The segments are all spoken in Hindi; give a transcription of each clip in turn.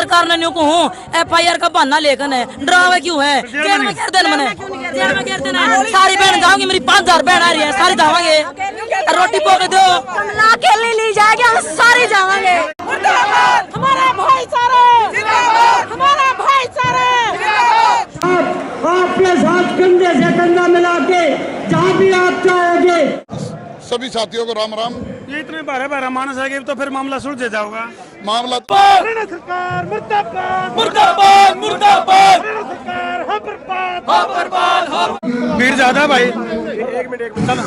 सरकार ने न्यू को हूँ FIR का बहाना लेकर है, डरावे क्यों है? जेल में कर देना मैंने, सारी बहन जाऊंगी, मेरी 5000 बहन आ रही है, सारी जावांगे, रोटी पोके दो, कमला अकेले ली जाएगी, हम सारी जावांगे। हमारा भाईचारा, हमारा भाईचारा। आपके साथ कंधे से कंधा मिला के जहाँ भी आप चाहोगे। सभी साथियों को राम राम। ये इतने बारह मानस है तो फिर मामला सुलझ जाओगा। मामला सरकार मुर्दाबाद, मुर्दाबाद, मुर्दाबाद, भीड़ ज्यादा है भाई, एक मिनट चलो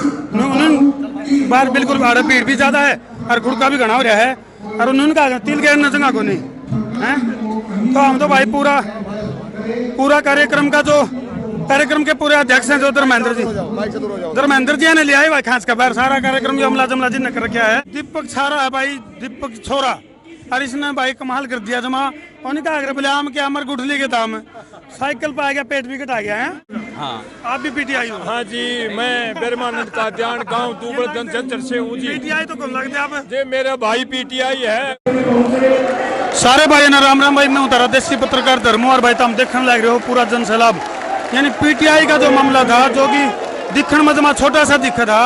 बार बिल्कुल भीड़ भी ज्यादा है और गुड़का भी घना हो रहा है और उन्होंने कहा तिल के नजंगा को नहीं है। तो हम तो भाई पूरा कार्यक्रम के पूरे अध्यक्ष हैं जो धर्मेंद्र जी ने लिया है भाई खास का बाहर सारा कार्यक्रम अमला जमला जी ने कर रखा है। दीपक छारा है भाई, दीपक छोरा, और इसने भाई कमाल कर दिया जमा। उन्होंने कहा बोले आम के अमर गुठली के दाम साइकिल पे आ गया, पेट भी कटा गया है। हाँ, आप भी PTI हो? हाँ जी, मैं ब्रह्मानंद का ध्यान गाँव दूबड़ से हूँ जी। PTI तो कौन लगते आप? ये मेरा भाई PTI है। सारे भाई ना राम राम भाई, मैं उतारा देसी पत्रकार धर्मो और भाई तुम देखने लग रहे हो पूरा जन सैलाब। यानी PTI का जो मामला था जो कि दिखण में जमा छोटा सा दिखा था,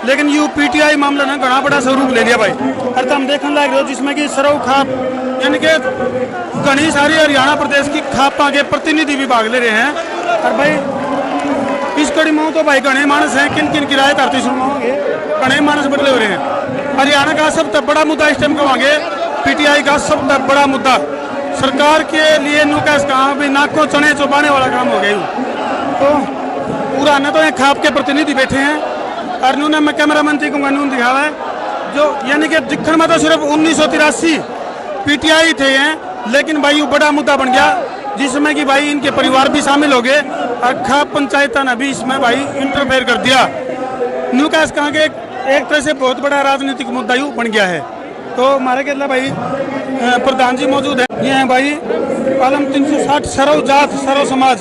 लेकिन यू PTI मामला ने घना बड़ा स्वरूप ले लिया भाई। और तुम देखने लग रहे हो जिसमें कि सरव खाप यानी कि घनी सारी हरियाणा प्रदेश की खापा के प्रतिनिधि भी भाग ले रहे हैं। और भाई इस कड़ी में तो भाई घने मानस हैं, किन किन किराए धरती शुरू होंगे, घने मानस बदले हो रहे हैं। हरियाणा का सबसे बड़ा मुद्दा इस टाइम कहेंगे PTI का सबसे बड़ा मुद्दा सरकार के लिए नुकैस कहा भी नाकों चने चुपाने वाला काम हो गया। तो पूरा न तो खाप के प्रतिनिधि बैठे हैं और उन्होंने मैं कैमरा मंत्री को कानून दिखावा है जो यानी कि दिखण में तो सिर्फ 1983 PTI थे हैं, लेकिन भाई वो बड़ा मुद्दा बन गया जिसमें कि भाई इनके परिवार भी शामिल हो गए और खाप पंचायत ने भी इसमें भाई इंटरफेयर कर दिया। न्यूकास्ट कहा के एक तरह से बहुत बड़ा राजनीतिक मुद्दा यूँ बन गया है। तो हमारे के भाई प्रधान जी मौजूद है, ये हैं भाई आलम 360 सरव जात सरव समाज,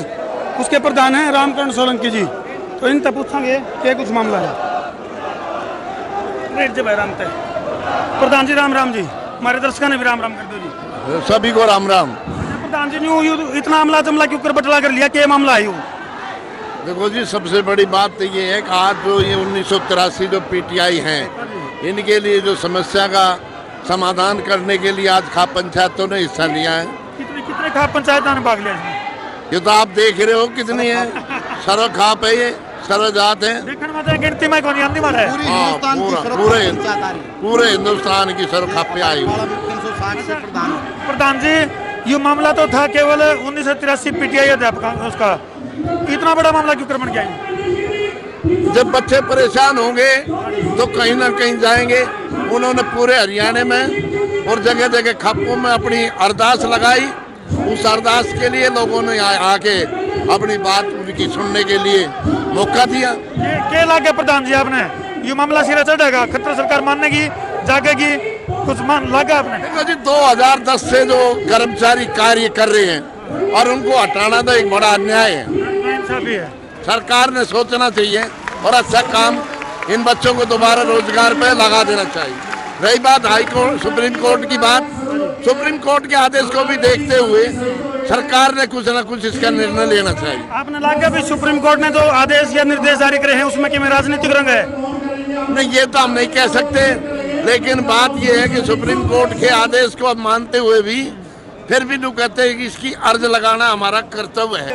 उसके प्रधान हैं रामकरण सोलंकी जी। तो इनसे पूछेंगे क्या कुछ मामला है। भाई राम तय प्रधान जी राम राम जी, हमारे दर्शकों ने भी राम राम कर दो जी। सभी को राम राम। प्रधान जी ने इतना अमला जमला क्यों कर बटला कर लिया, क्या मामला है? देखो जी, सबसे बड़ी बात तो ये है कि आज जो ये 1983 जो PTI हैं, इनके लिए जो समस्या का समाधान करने के लिए आज खाप पंचायतों ने हिस्सा लिया है। कितने खाप पंचायतों ने भाग लिया? ये तो आप देख रहे हो कितनी है, सर्व खाप है, ये सर्व जात है, गिनती में कौन आंधी मार है? पूरे हिंदुस्तान की सर्व खापे आई। प्रधान जी, ये मामला तो था केवल 1983 PTI अध्यापक उसका, इतना बड़ा मामला क्यों कर बन गया? जब बच्चे परेशान होंगे तो कहीं ना कहीं जाएंगे। उन्होंने पूरे हरियाणा में और जगह जगह खापों में अपनी अरदास लगाई। उस अरदास के लिए लोगों ने आके अपनी बात उनकी सुनने के लिए मौका दिया। क्या लगा प्रधान जी आपने, ये मामला सिरा चढ़ेगा, खट्टर सरकार मानने की जागेगी, कुछ मान लगा आपने? देखो जी, 2010 से जो कर्मचारी कार्य कर रहे हैं और उनको हटाना तो एक बड़ा अन्याय है। सरकार ने सोचना चाहिए और अच्छा काम इन बच्चों को दोबारा रोजगार पे लगा देना चाहिए। रही बात हाई कोर्ट सुप्रीम कोर्ट की बात, सुप्रीम कोर्ट के आदेश को भी देखते हुए सरकार ने कुछ न कुछ इसका निर्णय लेना चाहिए। आपने लगा भी सुप्रीम कोर्ट ने जो आदेश या निर्देश जारी करे हैं उसमें क्या राजनीतिक रंग है? नहीं, ये तो हम नहीं कह सकते, लेकिन बात ये है कि सुप्रीम कोर्ट के आदेश को अब मानते हुए भी फिर भी लोग कहते हैं कि इसकी अर्ज लगाना हमारा कर्तव्य है।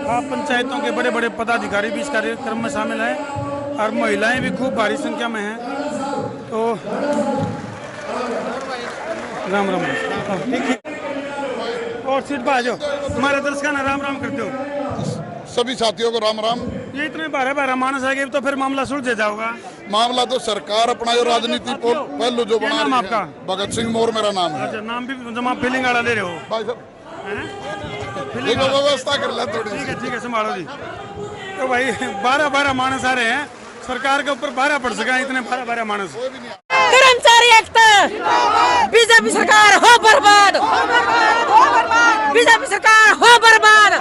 आप पंचायतों के बड़े बड़े पदाधिकारी भी इस कार्यक्रम में शामिल हैं और महिलाएं भी खूब भारी संख्या में हैं। तो राम राम और सीट पर आ जाओ, हमारे दर्शकों ने राम राम करते हो। सभी साथियों को राम राम। ये इतने बारह मानस आएंगे तो फिर मामला सुलझ जाओगा। मामला तो सरकार अपना जो राजनीति पहलू जो बना रही है। आपका भगत सिंह मोर मेरा नाम है। अच्छा, नाम भी जमा फीलिंग वाला ले रहे हो भाई साहब, व्यवस्था कर ले थोड़ी। ठीक है संभालो जी। तो भाई 12 मानस आ रहे हैं, सरकार के ऊपर 12 पड़ सका, इतने 12 मानस। कर्मचारी एकता, बीजेपी सरकार हो बर्बाद, बीजेपी सरकार हो बर्बाद,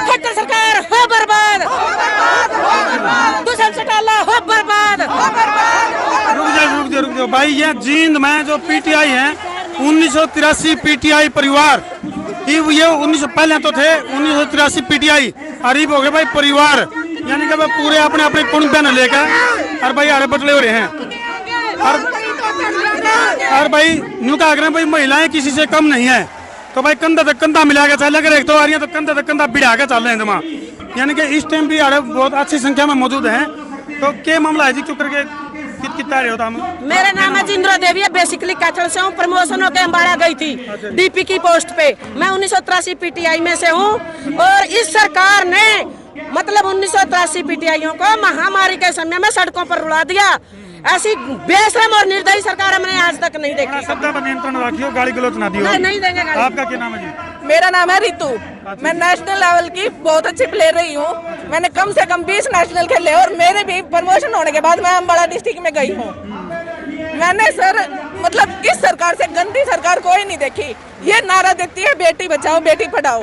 खट्टर सरकार हो बर्बाद, दूसरा चटाला हो बर्बाद। रुक जाओ भाई, ये जींद में जो PTI है 1983 पीटीआई परिवार, ये 1900 पहले तो थे 1983 पीटीआई, अरीब हो गए भाई परिवार, यानी कि भाई पूरे अपने अपने कुंबे न लेकर और भाई आड़े बटले हो रहे हैं। और भाई न्यू का आग्रह भाई महिलाएं किसी से कम नहीं है, तो भाई कंधा तक कंधा मिला के चल, अगर एक दो आ रही है तो कंधा तक कंधा बिड़ा के चल रहे हैं दिमाग, यानी कि इस टाइम भी आड़े बहुत अच्छी संख्या में मौजूद हैं। तो क्या मामला है जी, क्यों करके कितना रहे होता हम? मेरा नाम है जिंद्रा देवी है, बेसिकली कैथल से हूँ, प्रमोशन होकर अम्बाड़ा गई थी डीपी की पोस्ट पे। मैं 1983 पीटीआई में से हूँ और इस सरकार ने मतलब 1983 पीटीआईओं को महामारी के समय में सड़कों पर रुला दिया। ऐसी बेशरम और निर्दयी सरकार हमने आज तक नहीं देखी। शब्द पर नियंत्रण रखियो, गाली गलौज ना दियो। नहीं देंगे गाली। आपका क्या नाम है जी? मेरा नाम है रितु, मैं नेशनल लेवल की बहुत अच्छी प्लेयर रही हूँ। मैंने कम से कम 20 नेशनल खेले और मेरे भी प्रमोशन होने के बाद मैं अम्बाड़ा डिस्ट्रिक्ट में गई हूँ। मैंने सर मतलब इस सरकार से गंदी सरकार कोई नहीं देखी। ये नारा देती है बेटी बचाओ बेटी पढ़ाओ,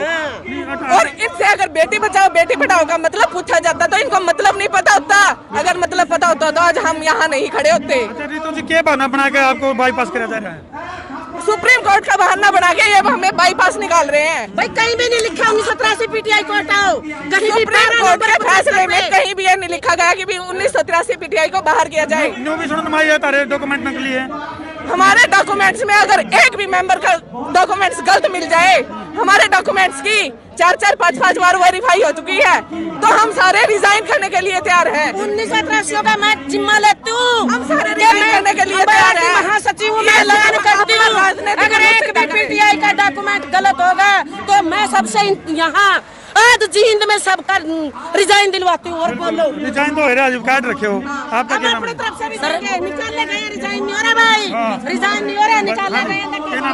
और इससे अगर बेटी बचाओ बेटी पढ़ाओ का मतलब पूछा जाता तो इनको मतलब नहीं पता होता। अगर मतलब पता होता तो आज हम यहाँ नहीं खड़े होते। रितु जी, क्या बहाना बना के आपको बाईपास किया जा रहा है? सुप्रीम कोर्ट का बहाना बना के ये हमें बाईपास निकाल रहे हैं। भाई कहीं भी नहीं लिखा 1983 पीटीआई को हटाओ, कहीं भी सुप्रीम कोर्ट के फैसले में कहीं भी ये नहीं लिखा गया कि भी 1983 पीटीआई को बाहर किया जाए। न्यू भी सुन माई तारे डॉक्यूमेंट में लिए हमारे डॉक्यूमेंट्स में अगर एक भी मेंबर का डॉक्यूमेंट्स गलत मिल जाए, हमारे डॉक्यूमेंट्स की 4-4, 5-5 बार वेरीफाई हो चुकी है, तो हम सारे रिजाइन करने के लिए तैयार हैं। 1983 का मैं जिम्मा लेती हूँ, हम सारे रिजाइन करने के लिए तैयार हैं। महासचिव हूँ, मैं ऐलान करती हूँ अगर एक भी पीटीआई का डॉक्यूमेंट गलत होगा तो मैं सबसे यहाँ आज जींद में सबका रिजाइन दिलवाती हूँ। और बोलो रिजाइन तो है, कार्ड रखे हो। आपका क्या नाम है? तरफ से भी निकालने गए, रिजाइन नहीं हो रहा भाई, रिजाइन नहीं हो रहा, निकालने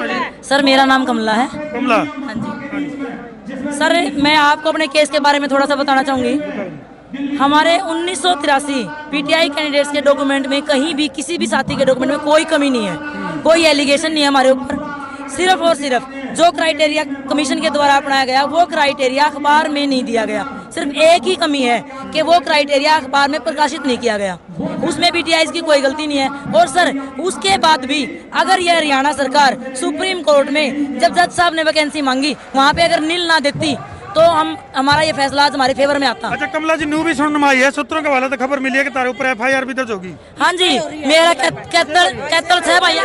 गए। सर मेरा नाम कमला है। कमला, हाँ जी सर, मैं आपको अपने केस के बारे में थोड़ा सा बताना चाहूंगी। हमारे 1983 पीटीआई कैंडिडेट्स के डॉक्यूमेंट में कहीं भी किसी भी साथी के डॉक्यूमेंट में कोई कमी नहीं है, कोई एलिगेशन नहीं है हमारे ऊपर। सिर्फ और सिर्फ जो क्राइटेरिया कमीशन के द्वारा अपनाया गया वो क्राइटेरिया अखबार में नहीं दिया गया। सिर्फ एक ही कमी है कि वो क्राइटेरिया अखबार में प्रकाशित नहीं किया गया, उसमें पीटीआई की कोई गलती नहीं है। और सर उसके बाद भी अगर यह हरियाणा सरकार सुप्रीम कोर्ट में जब जज साहब ने वैकेंसी मांगी वहाँ पे अगर नील ना देती तो हमारा ये फैसला आज हमारे फेवर में आता। अच्छा कमला जी, न्यू भी सुन माई है, सूत्रों के हवाले से खबर मिली है कि तारे ऊपर एफआईआर भी दर्ज होगी। हाँ जी, मेरा कैथल से भाई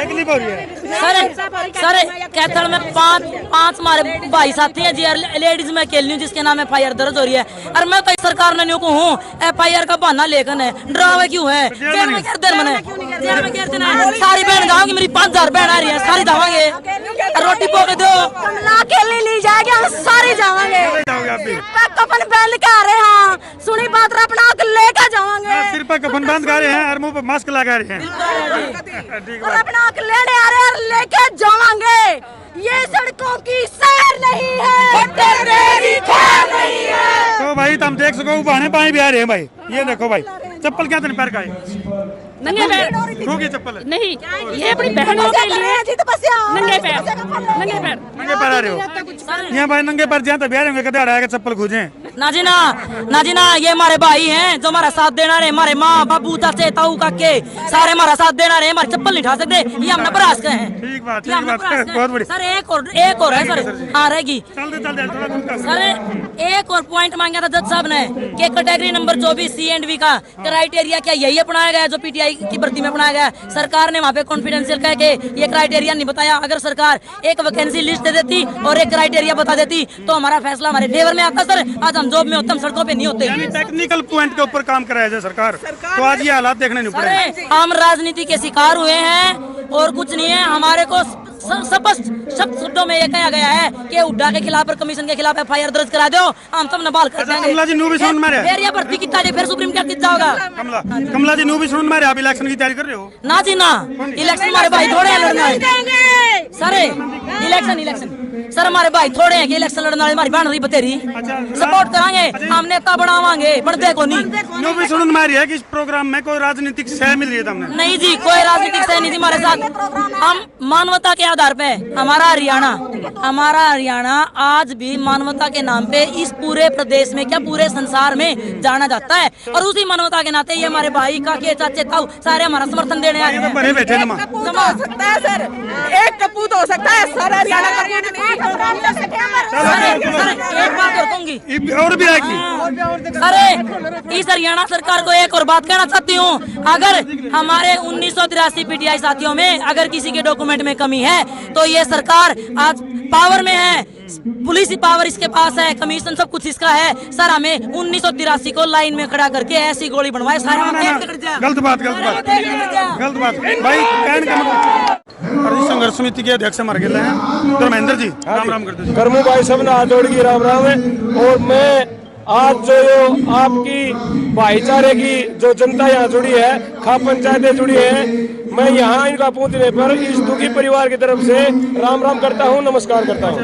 सर कैथल में पांच हमारे भाई साथी हैं जी, लेडीज में अकेली हूँ जिसके नाम एफआईआर दर्ज हो रही है। और मैं तो सरकार ने न्यू को हूँ एफआईआर का बहाना लेकर है, डरावे क्यों है? जेल में कर देना मैंने, जेल में कर देना। सारी बहन जाऊंगी, मेरी 5000 बहन आ रही है, सारी जावांगे, रोटी पोके दो। कमला अकेली ली जाएगी, हम सारे जावांगे। कफन बांध के आ रहे हैं, सुनी बात अपना लेकर जावांगे। सिर पर कफन बांध के आ रहे हैं और मुंह पर मास्क लगा रहे हैं और अपना लेने आ रहे हैं और लेके जावांगे। ये सड़कों की सैर नहीं है, नहीं है। तो भाई तुम देख सको बहाने पाए भी आ रहे हैं भाई। ये देखो भाई, चप्पल क्या पैर का है? नंगे पैर होगी चप्पल नहीं, ये अपनी बहनों के लिए नंगे पैर, नंगे पैर, नंगे पैर आ रहे हो यहाँ भाई? नंगे पैर जहाँ तो बिहार होंगे कदे आएगा चप्पल खोजे ना जी ना, ये हमारे भाई हैं जो हमारा साथ देना रहे, हमारे माँ बाबू चाचे ताऊ काके सारे हमारा साथ देना रहे, हमारी चप्पल नहीं उठा सकते, ये हमने प्रयास करे हैं। ठीक बात बहुत बड़ी। सर एक और है सर, हाँ रहेगी सर। एक और पॉइंट मांगा था जज साहब ने कि कैटेगरी नंबर 24 C&V का क्राइटेरिया क्या यही अपनाया गया जो पीटीआई की भर्ती में अपनाया गया? सरकार ने वहाँ पे कॉन्फिडेंशियल कह के ये क्राइटेरिया नहीं बताया। अगर सरकार एक वैकेंसी लिस्ट दे देती और एक क्राइटेरिया बता देती तो हमारा फैसला हमारे फेवर में आता सर। आज हम जॉब में होते, हम सड़कों पे नहीं होते। टेक्निकल पॉइंट के ऊपर काम कराया जाए सरकार, तो आज ये हालात देखने नहीं पड़े। हम राजनीति के शिकार हुए हैं और कुछ नहीं है। हमारे को स्पष्ट शब्दों में ये कहा गया है कि हुड्डा के खिलाफ और कमीशन के खिलाफ एफआईआर दर्ज करा दो, हम सब नबाल कर देंगे। कमला जी न्यू भी सुन मारे, फिर ये भर्ती कितना फिर सुप्रीम कोर्ट कितना होगा? कमला जी न्यू भी सुन मारे, आप इलेक्शन की तैयारी कर रहे हो? ना जी ना, इलेक्शन हमारे भाई थोड़े लड़ना है सर। इलेक्शन सर हमारे भाई थोड़े हैं कि इलेक्शन लड़ने वाले हमारी बन रही बतेरी सपोर्ट कराएंगे हम नेता बनावांगे बढ़ते को नहीं। न्यू भी सुनन मारी है कि इस प्रोग्राम में कोई राजनीतिक सह मिल रही है तुमने? नहीं जी कोई राजनीतिक सह नहीं थी हमारे साथ। हम मानवता के आधार पे हमारा हरियाणा आज भी मानवता के नाम पे इस पूरे प्रदेश में क्या पूरे संसार में जाना जाता है और उसी मानवता के नाते ये हमारे भाई काके चाचे ताऊ सारे हमारा समर्थन देने आए हैं। बड़े बैठे ना कपूत हो सकता है सर, एक कपूत हो सकता है सर, हरियाणा कपूत सर एक बात और कहूंगी और भी आएगी। अरे इस हरियाणा सरकार को एक और बात कहना चाहती हूँ, अगर हमारे 1983 पीटीआई साथियों में अगर किसी के डॉक्यूमेंट में कमी है तो ये सरकार आज पावर में है, पुलिस पावर इसके पास है, कमीशन सब कुछ इसका है। सर हमें 1983 को लाइन में खड़ा करके ऐसी गोली बनवाए सारे। गलत बात भाई कहने का मतलब संघर्ष समिति के अध्यक्ष मर गए हैं धर्मेंद्र जी, राम राम करते करमू भाई सब ने हाथ जोड़ के राम राम है। और मैं आज जो आपकी भाईचारे की जो जनता यहाँ जुड़ी है, खाप पंचायतें जुड़ी है, मैं यहाँ इनका पहुँचने पर इस दुखी परिवार की तरफ से राम राम करता हूँ, नमस्कार करता हूँ।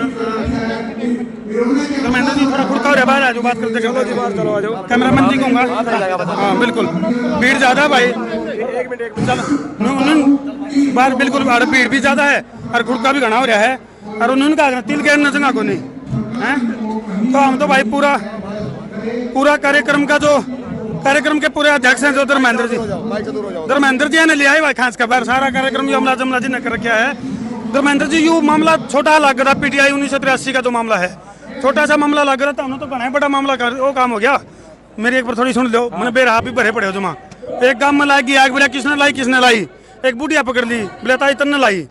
धर्मेंद्र जी थोड़ा खुड़का और बाहर आ जाओ, बात करते चलो आ जाओ। कैमरामैन जी कहूँगा हाँ बिल्कुल भीड़ ज्यादा भाई, एक मिनट चलो बाहर बिल्कुल भीड़ भी ज्यादा है और खुड़का भी घना हो रहा है और उन्होंने कहा तिल के नचना को नहीं है। तो हम तो भाई पूरा कार्यक्रम का जो कार्यक्रम के पूरे अध्यक्ष हैं जो धर्मेंद्र जी ने लिया है भाई खास का बार सारा कार्यक्रम जो हमला जमला जी ने कर रखा है। धर्मेंद्र जी यू मामला छोटा लग रहा पीटीआई 1983 का जो मामला है छोटा सा मामला लग रहा था, हमने तो बड़ा बड़ा मामला कर वो काम हो गया। मेरी एक बार थोड़ी सुन लो, मैंने बेरहा भी भरे पड़े हो जमा एक गांव में लाएगी आग बोला किसने लाई एक बुढ़िया पकड़ ली बोले ताई तन्ने लाई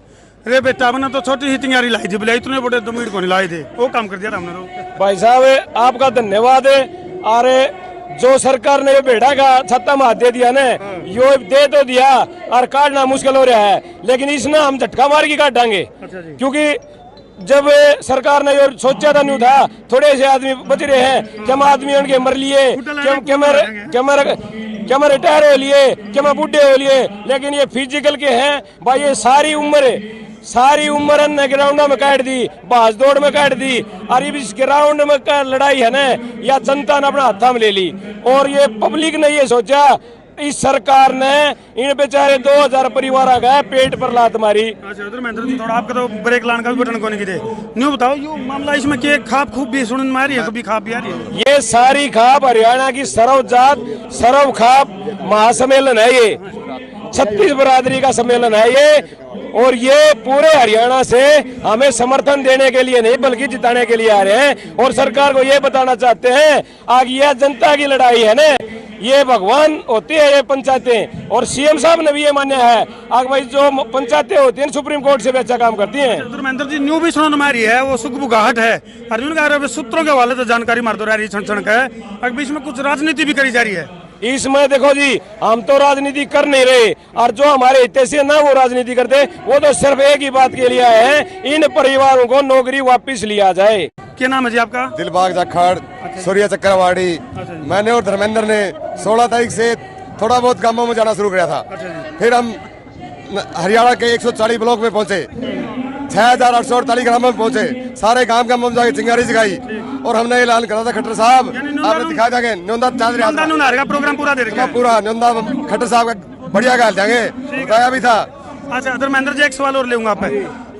रे बेटा मैंने तो छोटी ही तिंगारी लाई थी बोले इतने बड़े 2 मिनट को नहीं लाए थे, वो काम कर दिया था हमने तो। भाई साहब आपका धन्यवाद है। अरे जो सरकार ने ये बेड़ा का छत्ता मार दे दिया ना, यो दे तो दिया और काटना मुश्किल हो रहा है, लेकिन इसमें हम झटका मार के काट देंगे क्योंकि जब सरकार ने ये सोचा था नहीं था थोड़े से आदमी बच रहे हैं, क्या आदमी उनके मर लिए क्या रिटायर हो लिए क्या बुढ़े हो लिए, लेकिन ये फिजिकल के हैं भाई, ये सारी उम्र ने ग्राउंड में काट दी, भाज दौड़ में काट दी और इस ग्राउंड में लड़ाई है ना या जनता ने अपना हाथा में ले ली और ये पब्लिक ने ये सोचा इस सरकार ने इन बेचारे 2000 परिवार आ गए पेट पर लात मारी। अच्छा धर्मेंद्र जी थोड़ा आपका तो ब्रेक लाने का भी बटन कोने की दे न्यू बताओ ये मामला इसमें के खाप खूब भी सुनन में आ रही है, कभी खाप भी आ रही है? ये सारी खाप हरियाणा की सर्व खाप महासम्मेलन है, ये 36 बरादरी का सम्मेलन है ये, और ये पूरे हरियाणा से हमें समर्थन देने के लिए नहीं बल्कि जिताने के लिए आ रहे हैं और सरकार को ये बताना चाहते हैं आगे यह जनता की लड़ाई है ना, ये भगवान होती है ये पंचायतें और सीएम साहब ने भी ये मान्या है आगे भाई जो पंचायतें होती हैं सुप्रीम कोर्ट से भी अच्छा काम करती हैं। धर्मेंद्र जी न्यू भी सुनने में आ रही है वो सुखबुगाहट है अर्जुन का सूत्रों के हवाले से जानकारी मार दो रही छण है, अगर बीच में कुछ राजनीति भी करी जा रही है। इसमें देखो जी हम तो राजनीति कर नहीं रहे और जो हमारे हितैषी ना वो राजनीति करते, वो तो सिर्फ एक ही बात के लिए आए हैं इन परिवारों को नौकरी वापस लिया जाए। क्या नाम है जी आपका? दिलबाग जाखड़ सूर्या चक्रवाड़ी। मैंने और धर्मेंद्र ने 16 तारीख से थोड़ा बहुत गांवों में जाना शुरू किया था, फिर हम हरियाणा के 140 ब्लॉक में पहुंचे, 6848 ग्रामों में पहुंचे, सारे गांव में जाके चिंगारी सिखाई और हमने ऐलान करा था खट्टर साहब आपने दिखा देंगे न्योंदा चाल रहा प्रोग्राम पूरा दे रखा पूरा न्योंदा खट्टर साहब का बढ़िया गाल देंगे बताया भी था। अच्छा धर्मेंद्र जी एक सवाल और लेऊंगा आप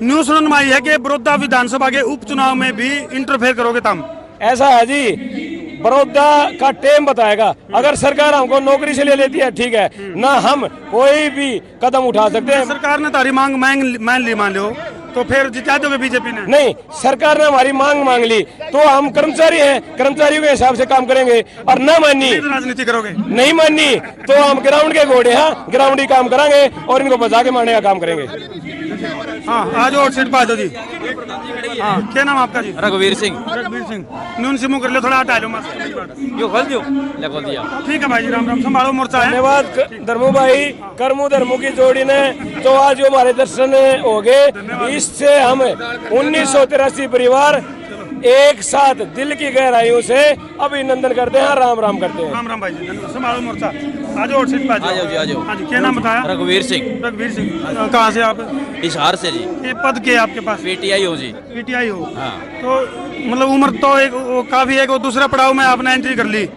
न्यूज सुनने में आई है कि बड़ौदा विधानसभा के उपचुनाव में भी इंटरफेयर करोगे तुम? ऐसा है जी बड़ौदा का टेम बताएगा, अगर सरकार हमको नौकरी से ले लेती है ठीक है ना, हम कोई भी कदम उठा सकते हैं। सरकार ने तारी मांग मान लो तो फिर जिता दोगे बीजेपी ने? नहीं, सरकार ने हमारी मांग ली तो हम कर्मचारी हैं, कर्मचारियों के हिसाब से काम करेंगे और न माननी राजनीति करोगे, नहीं माननी तो हम ग्राउंड के घोड़े हैं, ग्राउंड ही काम कराएंगे और इनको बचा के मारने का काम करेंगे। हाँ आज और सीट पा दो जी। हाँ क्या नाम आपका जी? रघुवीर सिंह। न्यून सिमू कर लो थोड़ा हटा लो ठीक है भाई जी, राम राम संभालो मोर्चा है। धन्यवाद धर्मू भाई, कर्मू धर्मू की जोड़ी ने जो आज जो हमारे दर्शन हो गए, इससे हम 1983 परिवार एक साथ दिल की गहराइयों से अभिनंदन करते हैं, राम राम करते हैं। राम राम भाई जी, संभालो मोर्चा। आज और सीट पे आ जाओ जी, आ जाओ। हाँ जी, क्या नाम बताया? रघुवीर सिंह। रघुवीर सिंह, कहाँ से आप? हिसार से जी। ये पद के आपके पास? पीटीआई हो जी। पीटीआई हो। हाँ। तो मतलब उम्र तो एक काफी है, दूसरा पड़ाव में आपने एंट्री कर ली।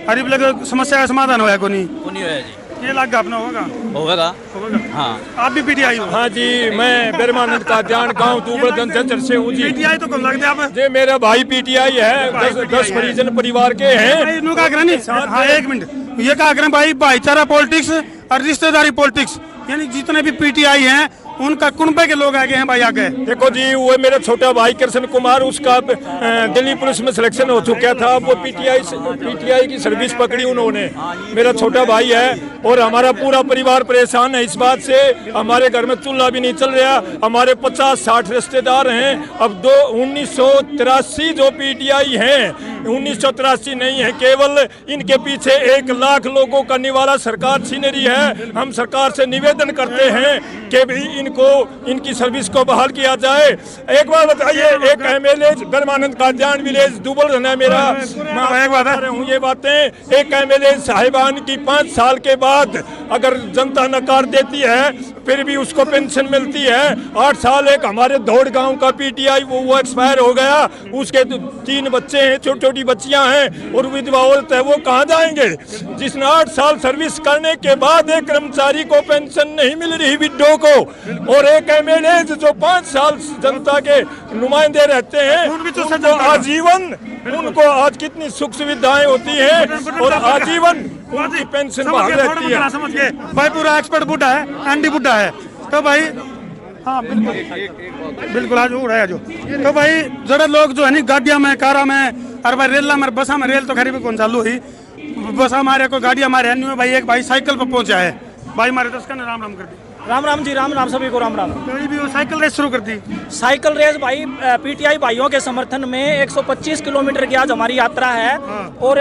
अरीब लगे समस्या का समाधान होया को नहीं होया जी। ये लाग अपना होगा। हाँ। आप भी पीटीआई हो? हाँ जी, मैं ब्रह्मानंद काद्यान गांव दूबड़ से हूँ जी। पीटीआई तो कम लगते आप? जी मेरा भाई पीटीआई है, 10 परिजन परिवार के हैं। इन्हों का आग्रह नहीं। हाँ, एक मिनट, ये का आग्रह भाई भाईचारा पॉलिटिक्स और रिश्तेदारी पॉलिटिक्स, यानी जितने भी पीटीआई हैं उनका कुनबे के लोग आगे हैं भाई आगे। देखो जी, वो मेरा छोटा भाई कृष्ण कुमार, उसका दिल्ली पुलिस में सिलेक्शन हो चुका था, वो पीटीआई की सर्विस पकड़ी उन्होंने। मेरा छोटा भाई है और हमारा पूरा परिवार परेशान है इस बात से। हमारे घर में चूल्हा भी नहीं चल रहा। हमारे 50-60 रिश्तेदार हैं। अब 1983 जो पीटीआई हैं, 1983 नहीं है, केवल इनके पीछे 1 लाख लोगों का निवाला सरकार छीन रही है। हम सरकार से निवेदन करते हैं कि भी इनको इनकी सर्विस को बहाल किया जाए। एक बार बताइए, एक एमएलए ब्रह्मानंद काद्यान विलेज दुबल है मेरा, मैं बता रहा हूँ ये बातें। एक एमएलए साहिबान की 5 साल के बाद अगर जनता नकार देती है फिर भी उसको पेंशन मिलती है। 8 साल एक हमारे दौड़ गांव का पीटीआई वो एक्सपायर हो गया, उसके 3 बच्चे हैं, छोटी छोटी बच्चियां हैं और विधवा औरत है, वो कहाँ जाएंगे? जिसने 8 साल सर्विस करने के बाद एक कर्मचारी को पेंशन नहीं मिल रही विडो को, और एक एमएलए जो 5 साल जनता के नुमाइंदे रहते हैं, उनको आजीवन, उनको आज कितनी सुख सुविधाएं होती हैं और आजीवन उनकी पेंशन बहाल रहती है। समझ गए भाई, पूरा एक्सपर्ट बुड्ढा है, एंटी बुड्ढा है। तो भाई हाँ बिल्कुल आज उड़ा है जो। तो भाई जरा लोग जो है नी गाड़िया में, कारा में, और भाई रेला में, बसा में, रेल तो खरी कौन चालू ही, बसा मारे को गाड़िया मारे है भाई। एक भाई साइकिल पर पहुंचा है भाई, मारे 10 का राम राम कर दी। राम राम जी, राम राम सभी को राम राम। तो भी वो साइकिल रेस शुरू कर दी। साइकिल रेस भाई पीटीआई भाइयों के समर्थन में 125 किलोमीटर की आज हमारी यात्रा है। और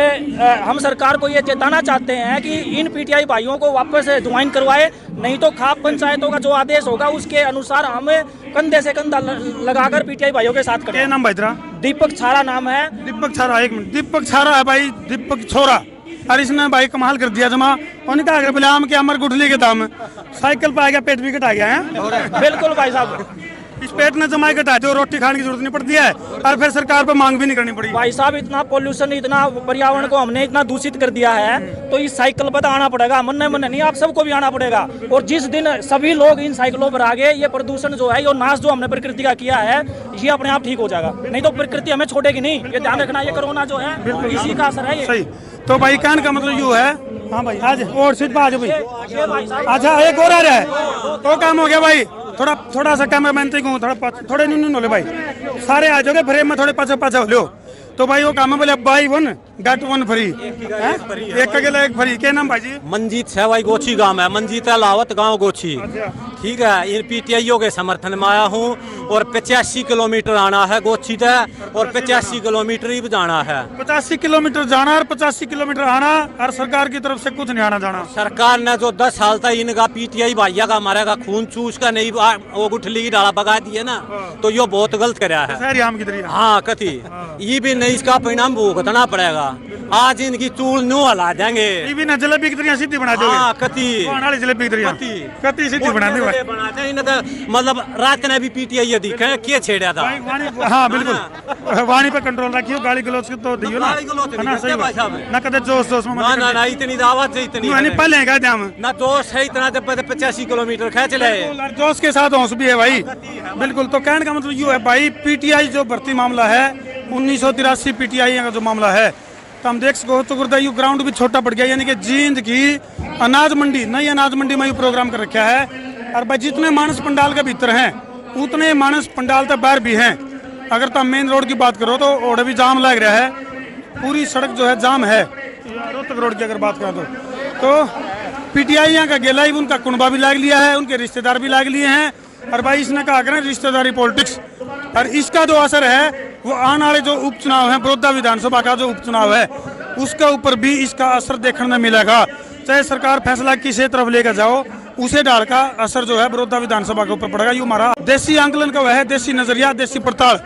हम सरकार को ये चेताना चाहते हैं कि इन पीटीआई भाइयों को वापस ज्वाइन करवाए, नहीं तो खाप पंचायतों का जो आदेश होगा उसके अनुसार हम कंधे से कंधा लगाकर पीटीआई भाइयों के साथ करें। क्या नाम भाई तेरा? दीपक छारा नाम है। दीपक छारा, एक मिनट, दीपक छारा है भाई, दीपक छोरा। और इसने भाई कमाल कर दिया जमा। उन्होंने कहा बोले आम के अमर गुठली के दाम साइकिल पे आ गया, पेट भी घटा गया है। बिल्कुल भाई साहब, इस पेट ने जमाई घटा दो, रोटी खाने की जरूरत नहीं पड़ती है और फिर सरकार पर मांग भी नहीं करनी पड़ी। भाई साहब इतना पोल्यूशन, इतना पर्यावरण को हमने इतना दूषित कर दिया है, तो इस साइकिल पर आना पड़ेगा। मन नहीं, आप सबको भी आना पड़ेगा। और जिस दिन सभी लोग इन साइकिलों पर आ गए, ये प्रदूषण जो है, ये नाश जो हमने प्रकृति का किया है, ये अपने आप ठीक हो जाएगा। नहीं तो प्रकृति हमें छोड़ेगी नहीं, ये ध्यान रखना। ये कोरोना जो है इसी का असर है ये। सही। तो भाई कहने का मतलब यूँ है। हाँ भाई आज और सीट पर आ जाओ भाई। अच्छा एक और आ रहा है तो काम हो गया भाई। थोड़ा सा कैमरा मैन कहूँ, थोड़े न्यून हो भाई, सारे आ जाओगे फ्रेम में, थोड़े पाछे हो लो। तो भाई वो काम है बोले बाई 1 गेट 1 फ्री, एक अकेला एक फ्री। क्या नाम भाई जी? मंजीत है भाई, गोची गांव है, मंजीत लावत गांव गोची। ठीक है, इन पीटीआईओ के समर्थन में आया हूँ और 85 किलोमीटर आना है गोची तक और 85 किलोमीटर ही जाना है। 85 किलोमीटर जाना और 85 किलोमीटर आना, और सरकार की तरफ से कुछ नहीं आना जाना। सरकार ने जो 10 साल तक इनका पीटीआई भाइया का हमारे का खून चूस का नहीं वो गुठली की डाला पका दी है ना, तो ये बहुत गलत कराया है। हाँ कथी, ये भी नहीं, इसका परिणाम भुगतना पड़ेगा। आज इनकी चूल न्यू हला देंगे। ये भी ना जलेबी की तरह सीधी बना दोगे। हाँ कथी, जलेबी की तरह कथी सीधी बना दे। मतलब रात ने भी पीटीआई दिखे क्या छेड़ा था। हाँ बिल्कुल, वाणी पे कंट्रोल रखियो, गाली गलौज तो दियो ना, ना सही ना कदे जोश में ना इतनी दावत है, इतनी पहले का जाम ना जोश है इतना, जब 85 किलोमीटर खींच ले, जोश के साथ हौस भी है भाई। बिल्कुल। तो कहने का मतलब यूँ है भाई, पीटीआई जो भर्ती मामला है, 1983 पीटीआई का जो मामला है, तो हम देख सको तो ग्राउंड भी छोटा पड़ गया। यानी कि जींद की अनाज मंडी, नई अनाज मंडी में प्रोग्राम कर रखा है। और भाई जितने मानस पंडाल के भीतर हैं उतने मानस पंडाल तक बाहर भी हैं। अगर तो मेन रोड की बात करो तो और भी जाम लग रहा है, पूरी सड़क जो है जाम है। रोहतक रोड की अगर बात करो तो पीटीआई का गेला ही, उनका कुनबा भी लाग लिया है, उनके रिश्तेदार भी लाग लिए हैं। और भाई इसने कहा करें रिश्तेदारी पॉलिटिक्स, और इसका जो असर है वो आने वाले जो उपचुनाव है, बड़ौदा विधानसभा का जो उपचुनाव है, उसके ऊपर भी इसका असर देखने में मिलेगा। चाहे सरकार फैसला किसी तरफ लेकर जाओ, उसे डाल का असर जो है बड़ौदा विधानसभा के ऊपर पड़ेगा। ये हमारा देसी आंकलन का है, देसी नजरिया, देसी पड़ताल,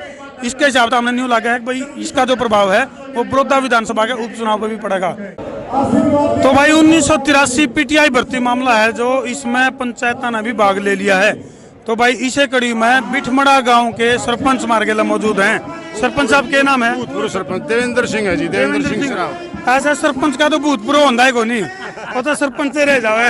इसके हिसाब से हमने न्यू लगा है कि भाई इसका जो प्रभाव है वो बड़ौदा विधानसभा के उपचुनाव पर भी पड़ेगा। तो भाई 1983 पीटीआई भर्ती मामला है जो इसमें पंचायत ने भी भाग ले लिया है। तो भाई इसे कड़ी में बिठमड़ा गांव के सरपंच मार्गेला मौजूद हैं। सरपंच साहब के नाम है? भूतपूर्व सरपंच देवेंद्र सिंह है जी, देवेंद्र सिंह सराफ। ऐसा सरपंच का तो भूतपूर्व होता है को नहीं, वो तो सरपंच से रह जावे।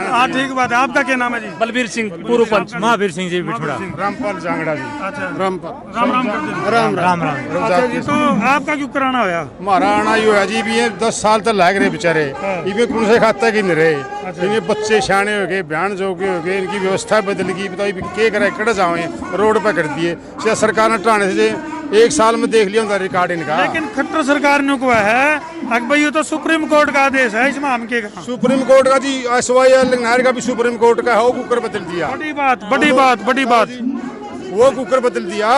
हाँ ठीक बात है। आपका क्या नाम है जी? बलबीर सिंह पूर्व पंच, महावीर सिंह जी बिठमड़ा। रामपाल जांगड़ा जी। अच्छा रामपाल राम राम कर दीजिए। राम राम राम। अच्छा जी, तो आपका क्यों कराना होया? हमारा आना यो है जी, भी ये 10 साल तक लाग रहे बेचारे, इनमें कौन से खाता की नहीं रहे। इनके बच्चे शाने हो गए, बयान जोगे हो गए, इनकी व्यवस्था बदल गई। बताओ क्या करे, कड़ जाओ रोड पर कर दिए। सरकार ने टाने से 1 साल में देख लिया रिकॉर्ड इनका। लेकिन खट्टर सरकार ने को है भाई ये तो सुप्रीम कोर्ट का आदेश है, इसमें हम के सुप्रीम कोर्ट का जी, SYL नायर का भी सुप्रीम कोर्ट का है, वो कुकर बदल दिया। बड़ी बात बड़ी बात बड़ी बात, वो कुकर बदल दिया।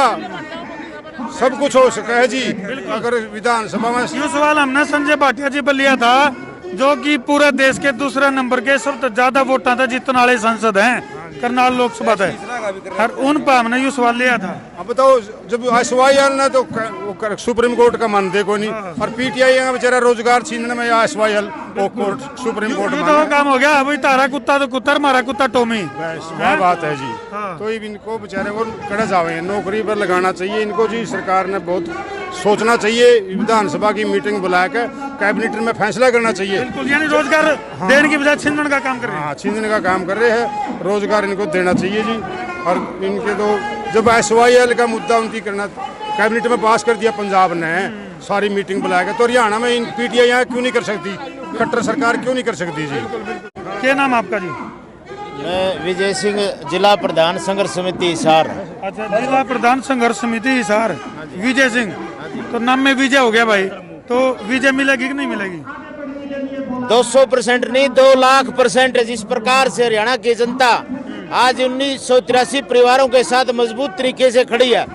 सब कुछ हो सका है जी अगर विधानसभा में। ये सवाल हमने संजय भाटिया जी पर लिया था, जो कि पूरे देश के दूसरे नंबर के सबसे ज्यादा वोटा था जीतने वाले सांसद हैं करनाल लोकसभा है, और उन पर हमने ये सवाल लिया था। अब बताओ, जब SYL ने तो सुप्रीम कोर्ट का मानते को नहीं, और PTI का बेचारा रोजगार छीनने में SYL वो कोर्ट सुप्रीम कोर्ट तो काम हो गया। अभी तारा कुत्ता तो कुत्ता, हमारा कुत्ता टोमी, क्या बात है जी। तो इनको बेचारे को कड़ा जावे नौकरी पर लगाना चाहिए इनको जी। सरकार ने बहुत सोचना चाहिए, विधानसभा की मीटिंग बुलाकर कैबिनेट में फैसला करना चाहिए। बिल्कुल, यानी रोजगार देने की बजाय छीनने का काम कर रहे हैं। हाँ, छीनने का काम कर रहे हैं, रोजगार इनको देना चाहिए जी। और इनके तो जब SYL का मुद्दा उनकी करना कैबिनेट में पास कर दिया पंजाब ने, सारी मीटिंग बुलाकर, तो हरियाणा में इन PTI यहाँ क्यों नहीं कर सकती, खट्टर सरकार क्यों नहीं कर सकती जी। क्या नाम आपका जी? मैं विजय सिंह, जिला प्रधान संघर्ष समिति हिसार। अच्छा, जिला प्रधान संघर्ष समिति हिसार, विजय सिंह। तो नाम में विजय हो गया भाई, तो विजय मिलेगी कि नहीं मिलेगी? 200% नहीं, 2,00,000% जिस प्रकार से हरियाणा की जनता आज 1983 परिवारों के साथ मजबूत तरीके से खड़ी है,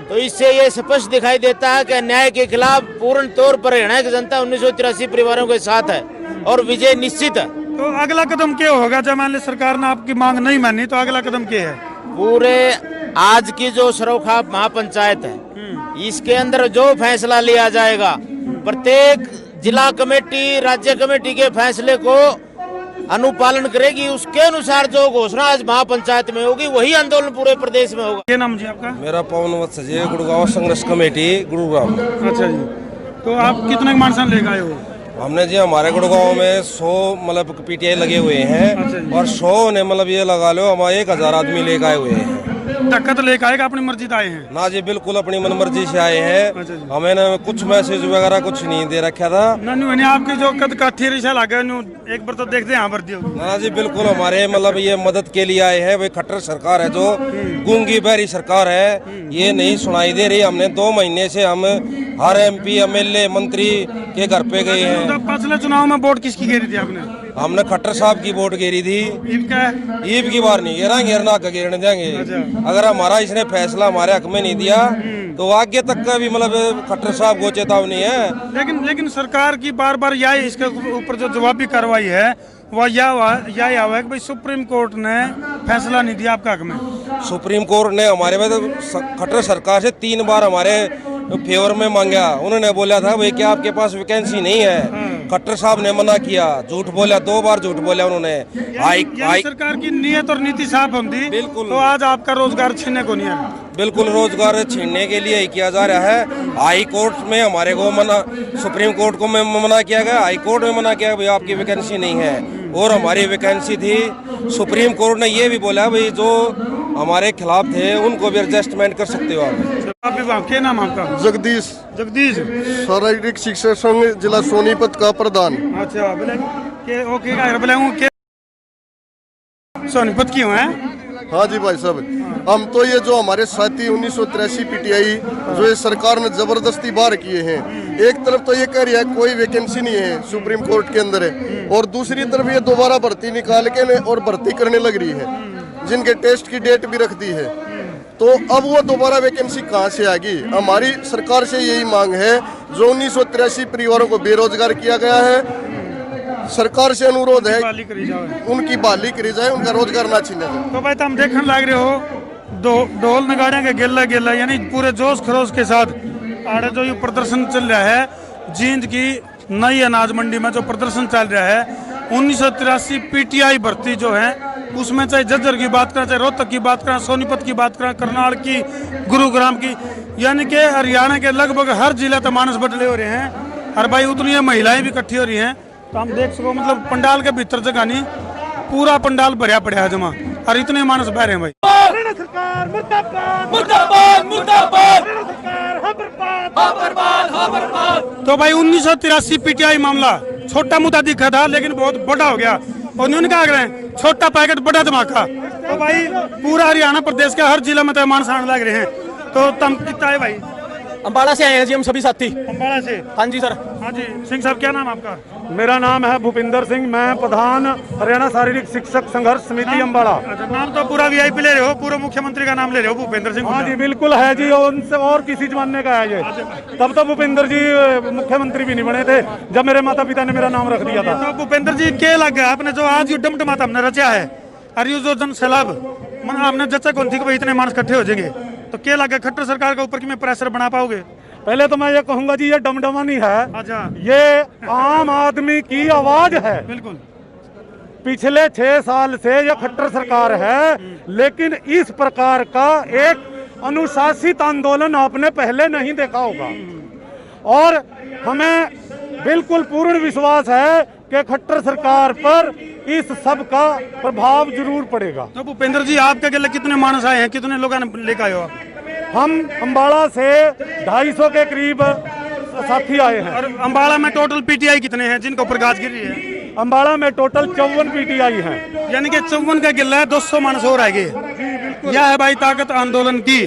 तो इससे ये स्पष्ट दिखाई देता है कि अन्याय के खिलाफ पूर्ण तौर पर हरियाणा की जनता 1983 परिवारों के साथ है और विजय निश्चित है। तो अगला कदम क्या होगा जब मान ली सरकार ने आपकी मांग नहीं मानी, तो अगला कदम क्या है? पूरे आज की जो सरोखाप महापंचायत है, इसके अंदर जो फैसला लिया जाएगा, प्रत्येक जिला कमेटी राज्य कमेटी के फैसले को अनुपालन करेगी। उसके अनुसार जो घोषणा आज महापंचायत में होगी, वही आंदोलन पूरे प्रदेश में होगा। क्या नाम जी आपका? मेरा पवन वत्स जी, गुड़गांव संघर्ष कमेटी गुरुग्राम। अच्छा जी, तो आप कितने मानसन लेकर आए हो? हमने जी हमारे गुड़गांव में 100 मतलब PTI लगे हुए हैं, और 100 ने मतलब ये लगा लो हम 1000 आदमी लेकर आए हुए हैं। धक्का लेकर आएगा, अपनी मर्जी से आए हैं? ना जी, बिल्कुल अपनी मन मर्जी से आए हैं। हमें ना कुछ मैसेज वगैरह कुछ नहीं दे रखा था। नहीं, आपके जो कद काठी रिशा लगा एक बार तो देखते हैं यहाँ भर्ती होगी। ना जी, बिल्कुल हमारे मतलब ये मदद के लिए आए हैं। वे खट्टर सरकार है जो गूंगी बहरी सरकार है, ये नहीं सुनाई दे रही। हमने 2 महीने से हम हर MP MLA मंत्री के घर पे गए हैं। तो पिछले चुनाव में वोट किसकी घेरी थी आपने? हमने खट्टर साहब की वोट घेरी थी। ईब की बार नहीं घेरा, घेरना का घेरने देंगे। अगर हमारा इसने फैसला हमारे हक में नहीं दिया तो आगे तक का भी मतलब खट्टर साहब को चेतावनी है। लेकिन सरकार की बार बार यह इसके ऊपर जो जवाबी कार्रवाई है वह यह है कि भाई सुप्रीम कोर्ट ने फैसला नहीं दिया आपका हक में। सुप्रीम कोर्ट ने हमारे में तो खट्टर सरकार से 3 बार हमारे फेवर में मांगा। उन्होंने बोला था भाई क्या आपके पास वैकेंसी नहीं है। खट्टर साहब ने मना किया, झूठ बोला, 2 बार झूठ बोला उन्होंने। सरकार की नीयत और नीति साफ होती बिल्कुल, तो आज आपका रोजगार छीनने को नहीं है। बिल्कुल, रोजगार छीनने के लिए ही किया जा रहा है। हाई कोर्ट में हमारे को मना, सुप्रीम कोर्ट को मना किया गया, हाई कोर्ट में मना किया भाई आपकी वैकेंसी नहीं है, और हमारी वैकेंसी थी। सुप्रीम कोर्ट ने ये भी बोला भाई जो हमारे खिलाफ थे उनको भी एडजस्टमेंट कर सकते हो आप। क्या नाम आपका? जगदीश। जगदीश, शारीरिक शिक्षा संघ जिला सोनीपत का प्रधान। अच्छा, सोनीपत क्यों है? हाँ जी भाई साहब, हम तो ये जो हमारे साथी 1983 PTI जो ये सरकार ने जबरदस्ती बाहर किए हैं, एक तरफ तो ये कह रही है कोई वैकेंसी नहीं है, सुप्रीम कोर्ट के अंदर है, और दूसरी तरफ ये दोबारा भर्ती निकाल के और भर्ती करने लग रही है, जिनके टेस्ट की डेट भी रख दी है। तो अब वो दोबारा वैकेंसी कहाँ से आएगी? हमारी सरकार से यही मांग है, जो 1983 परिवारों को बेरोजगार किया गया है, सरकार से अनुरोध है उनकी बहाली करी जाए, उनका रोजगार ना छीने जाए। तो भाई तुम देखने लग रहे हो ढोल नगाड़े के गेला यानी पूरे जोश खरोश के साथ आड़े जो ये प्रदर्शन चल रहा है, जींद की नई अनाज मंडी में जो प्रदर्शन चल रहा है, 1983 पीटीआई भर्ती जो है उसमें चाहे झज्जर की बात करें, चाहे रोहतक की बात करें, सोनीपत की बात करें, करनाल की, गुरुग्राम की, यानी कि हरियाणा के लगभग हर जिले तक मानस बदले हो रहे हैं। और भाई उतनी महिलाएं भी इकट्ठी हो रही हैं, तो हम देख सको मतलब पंडाल के भीतर जगह नहीं, पूरा पंडाल भरिया पड़ा है जमा, और इतने मानस बह रहे हैं भाई। तो भाई 1983 पीटीआई मामला छोटा मुद्दा दिखा था, लेकिन बहुत बड़ा हो गया, और उन्होंने क्या करें, छोटा पैकेट बड़ा धमाका। तो भाई पूरा हरियाणा प्रदेश के हर जिले में तो मानस आने लग रहे हैं। तो तम कितना है भाई? अम्बाड़ा से आए हैं जी हम सभी साथी। अम्बाड़ा से? हाँ जी सर। हाँ जी। सिंह साहब क्या नाम आपका? मेरा नाम है भूपिंदर सिंह, मैं प्रधान हरियाणा शारीरिक शिक्षक संघर्ष समिति अम्बाड़ा। अच्छा, नाम तो पूरा वीआईपी ले रहे हो, पूर्व मुख्यमंत्री का नाम ले रहे हो, भूपेंद्र सिंह। हाँ जी बिल्कुल है जी, उनसे और किसी जमाने का है ये। तब तो भूपेंद्र जी मुख्यमंत्री भी नहीं बने थे जब मेरे माता पिता ने मेरा नाम रख दिया था। तो भूपेंद्र जी क्या लग गया आपने जो आज डमडमाता हमने रचा है, और ये जो जन सैलाब हमने जचा कौन थी कि भाई इतने मानस इकट्ठे हो जाएंगे, तो क्या लगा खट्टर सरकार के ऊपर कि मैं प्रेशर बना पाओगे? पहले तो मैं ये कहूंगा जी, ये डमडमा नहीं है। अच्छा। ये आम आदमी की आवाज है। बिल्कुल। पिछले 6 साल से ये खट्टर सरकार है, लेकिन इस प्रकार का एक अनुशासित आंदोलन आपने पहले नहीं देखा होगा, और हमें बिल्कुल पूर्ण विश्वास है कि खट्टर सरकार पर इस सब का प्रभाव जरूर पड़ेगा। तो भूपेंद्र जी आपके अकेले कितने मानस आए हैं, कितने लोगों ने लेकर आए हो आप? हम अम्बाड़ा से 250 के करीब साथी आए हैं। और अम्बाड़ा में टोटल पीटीआई कितने हैं जिनके ऊपर गाज गिर रही है? अम्बाड़ा में टोटल 54 पीटीआई हैं। यानी कि 54 का गिल्ला है, 200 मानस और आएंगे। यह है भाई ताकत आंदोलन की।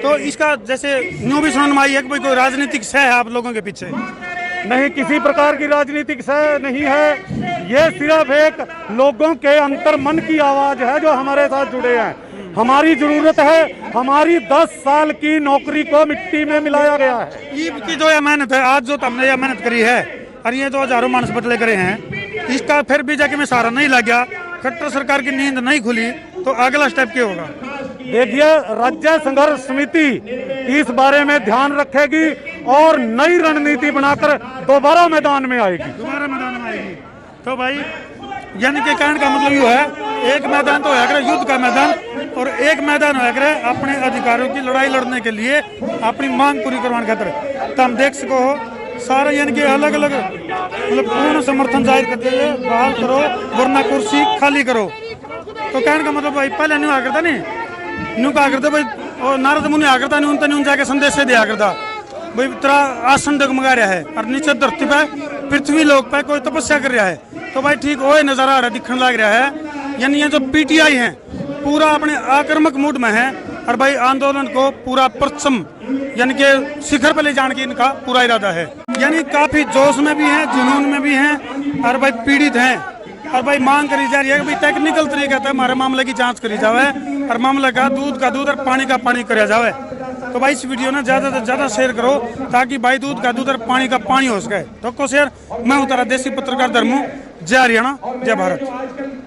तो इसका जैसे न्यू भी सुनने में आई है कि भाई कोई राजनीतिक सह है आप लोगों के पीछे? नहीं, किसी प्रकार की राजनीतिक सह नहीं है, ये सिर्फ एक लोगों के अंतर मन की आवाज है जो हमारे साथ जुड़े हैं। हमारी जरूरत है, हमारी 10 साल की नौकरी को मिट्टी में मिलाया गया है। ईब की जो यह मेहनत है, आज जो हमने यह मेहनत करी है, और ये जो हजारों मानस बदले करे हैं, इसका फिर भी जाके में सहारा नहीं लग गया, खट्टर सरकार की नींद नहीं खुली, तो अगला स्टेप क्या होगा? देखिए, राज्य संघर्ष समिति इस बारे में ध्यान रखेगी और नई रणनीति बनाकर दोबारा मैदान में आएगी। दोबारा मैदान में आएगी। तो भाई यानी कि कहने का मतलब ये है, एक मैदान तो है युद्ध का मैदान, और एक मैदान है अपने अधिकारों की लड़ाई लड़ने के लिए, अपनी मांग पूरी करवाने खातिर। तो हम देख सको हो सारे यानी कि अलग अलग मतलब पूर्ण समर्थन जाहिर करते हुए बहाल करो वरना कुर्सी खाली करो। तो कहने का मतलब भाई पहले नहीं हुआ करता, नहीं न्यू कहा करते भाई, और नारद मुनि आ करता नहीं, उन जाके संदेश से दिया करता भाई तेरा आसन डगमगा रहा है, और नीचे धरती पे पृथ्वी लोक पे कोई तपस्या कर रहा है। तो भाई ठीक वो नजारा आ रहा दिखने लग रहा है, यानी ये जो पीटीआई है पूरा अपने आक्रामक मूड में है, और भाई आंदोलन को पूरा परचम यानी कि शिखर पर ले जाने की इनका पूरा इरादा है। यानी काफी जोश में भी है, जुनून में भी है, और भाई पीड़ित हैं, और भाई मांग करी जा रही है कि भाई टेक्निकल तरीके से हमारे मामले की जांच करी जावे, और मामले का दूध और पानी का पानी करा जावे। तो भाई इस वीडियो ने ज्यादा से ज्यादा शेयर करो, ताकि भाई दूध का दूध और पानी का पानी हो सके। तो शेयर, मैं हूँ तारा देसी पत्रकार धर्मू। जय हरियाणा, जय भारत।